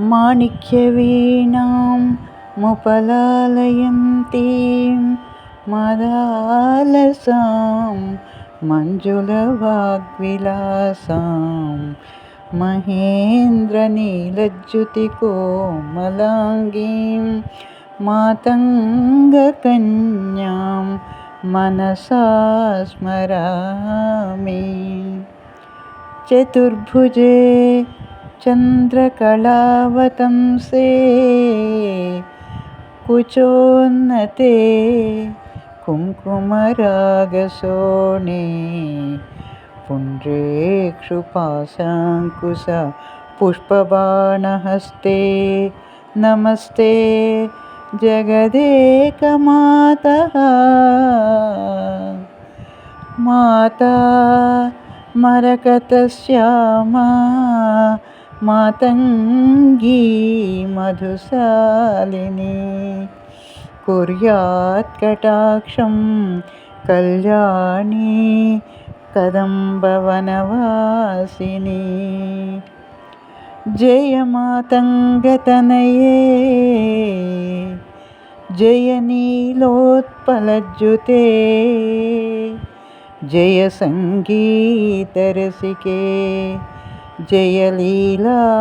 మాణిక్యవీణాం ముపలాలయంతీం మదాలసాం మంజులవాగ్విలాసాం మహేంద్రనీలజ్యుతికోమలాంగీం మాతంగకన్యాం మనసా స్మరామి. చతుర్భుజే చంద్రకళావతంసే కుచోన్నతే కుంకుమరాగశోణే పుండ్రేక్షుపాశాంకుశ పుష్పబాణహస్తే నమస్తే జగదేకమాతః. మాతా మరకతశ్యామా మాతంగీ మధుశాలిని కుర్యాత్ కటాక్షం కళ్యాణి కదంబవనవాసిని. జయ మాతంగతనయే జయ నీలోత్పలజ్యుతే జయ సంగీతరసికే జయ లీలాసుఖప్రియే.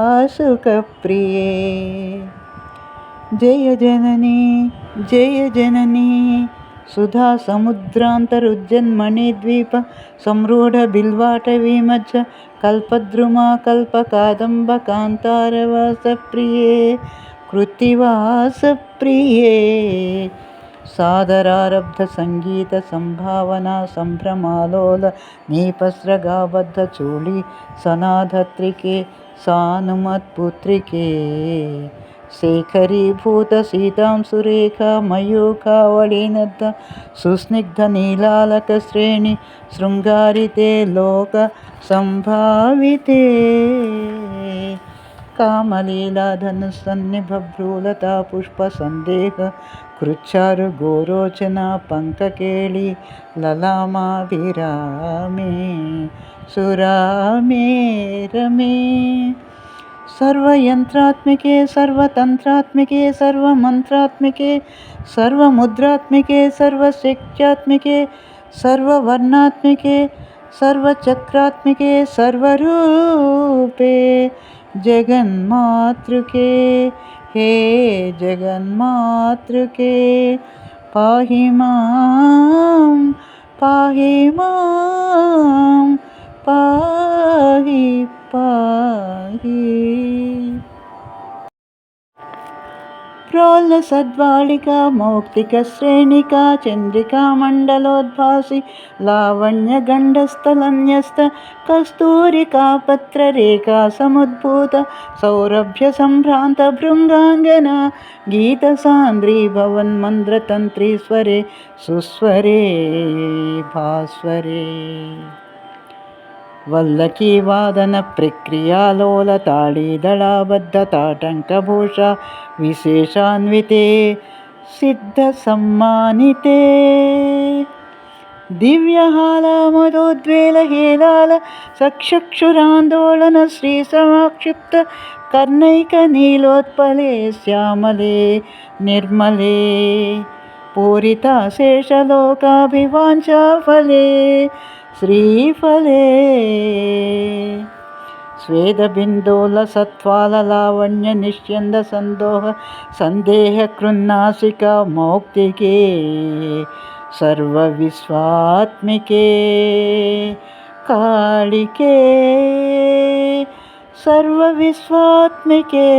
జయ జననీ సుధా సముద్రాంతరుజ్జన్మణిద్వీప సంరూఢ బిల్వాటవీ మధ్య కల్పద్రుమా కల్పకాదంబ కాంతారవాసప్రియే కృత్తివాసప్రియే. సాదరారబ్ధ సంగీత సంభావనా సంభ్రమాలోల నీపస్రగాబద్ధ చూళి సనాధత్రికే సానుమత్పుత్రికే శేఖరీభూత సీతాం సురేఖా మయూఖావళీనద్ధ సుస్నిగ్ధ నీలాలక శ్రేణి శృంగారితే లోక సంభావితే. కామలీలాధనుస్సన్నిభ్రూలతా పుష్ప సందేహ కృచ్చారు గోరోచనా పంకకేళి లలామాభిరామే సురామే రమే. సర్వయంత్రాత్మికే సర్వతంత్రాత్మికే సర్వమంత్రాత్మికే సర్వముద్రాత్మికే సర్వశక్త్యాత్మికే సర్వవర్ణాత్మికే సర్వచక్రాత్మికే సర్వరూపే జగన్మాతృకే హే జగన్మాతృకే పాహి మాం పాహి మాం పాహి పాహి. ప్రోల్ల సద్వాళికా మౌక్తిక శ్రేణికా చంద్రికా మండలోద్భాసి లావణ్యగండస్థలన్యస్త కస్తూరికా పత్రరేఖా సముద్భూత సౌరభ్య సంభ్రాంత భృంగాంగనా గీత సాంద్రీ భవన్మంద్రతంత్రీస్వరే సుస్వరే భాస్వరే. వల్లకీ వాదన ప్రక్రియాలోల తాళీదళాబద్ధ తాటంకభూష విశేషాన్వితే సిద్ధ సమ్మానితే దివ్యహాలామదోద్వేల హేలాల సక్షక్షురాందోళన శ్రీ సమాక్షిప్త కర్ణైక నీలోత్పలే శ్యామలే నిర్మలే పూరితాశేషలోకాభివాంఛాఫలే శ్రీఫలే. స్వేదబిందోల సత్వాల లావణ్య నిష్యంద సందోహ సందేహ కృన్నాసిక మౌక్తికే సర్వవిశ్వాత్మికే కాళికే సర్వవిశ్వాత్మికే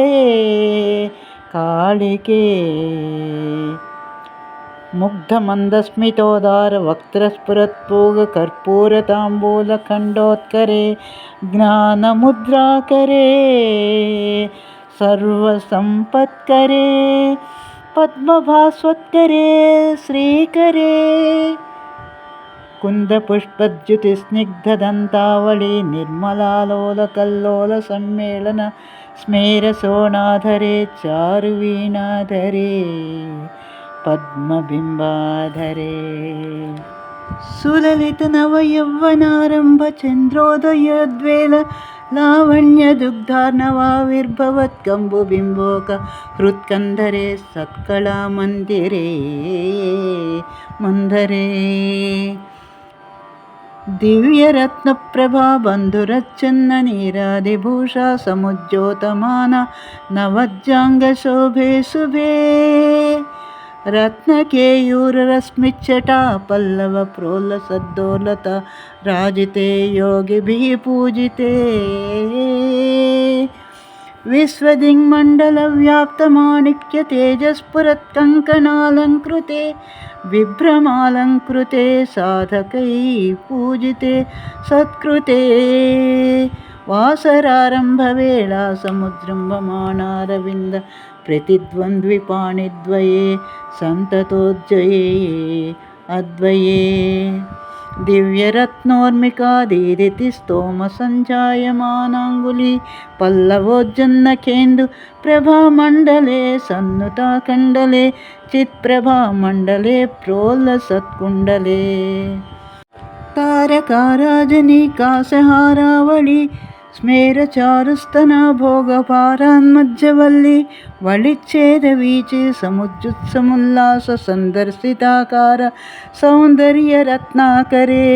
కాళికే. ముగ్ధమందస్మితోదార వక్త్రస్ఫురత్పూగ కర్పూరతాంబూలఖండోత్కరే జ్ఞానముద్రాకరే సర్వసంపత్కరే పద్మభాస్వత్కరే శ్రీకరే. కుందపుష్పద్యుతిస్నిగ్ధదంతావళి నిర్మలాలోలకల్లోల సమ్మేళన స్మేరసోణాధరే చారువీణాధరే పద్మబింబాధరే. సులలిత నవయౌవనారంభ చంద్రోదయోద్వేల लावण्यदुग्धार्णवाविर्भवत्कम्बुबिम्बोक हृत्कन्धरे सत्कलामन्दिरे मन्धरे दिव्यरत्नप्रभा बन्धुरच्चन्ननीरादिभूषा समुज्योतमाना नवज्जाङ्गशोभे शुभे रत्नकेयूररश्मिच्छटा पल्लव प्रोल्लसद्दोलता राजिते योगिभिः पूजिते विश्वदिङ्मण्डलव्याप्तमाणिक्यतेजस्फुरत्कङ्कणालङ्कृते विभ्रमालङ्कृते साधकैः पूजिते सत्कृते वासरारम्भवेळा समुजृम्भमाणारविन्द प्रतिद्वन्द्विपाणिद्वये सन्ततोज्जये अद्वये दिव्यरत्नोर्मिकादीदिति स्तोमसञ्जायमानाङ्गुली पल्लवोज्जन्नखेन्दु प्रभामण्डले सन्नुताकण्डले चित्प्रभामण्डले प्रोल्लसत्कुण्डले तारकाराजनीकासहारावळि स्मेरचारुस्तना भोगपारान्मज्जवल्ली वळिच्छेदवीचे समुज्जुत्समुल्लास संदर्शिताकार सौन्दर्यरत्नाकरे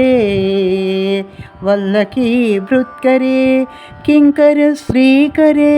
वल्लकी भृत्करे किङ्कर श्रीकरे।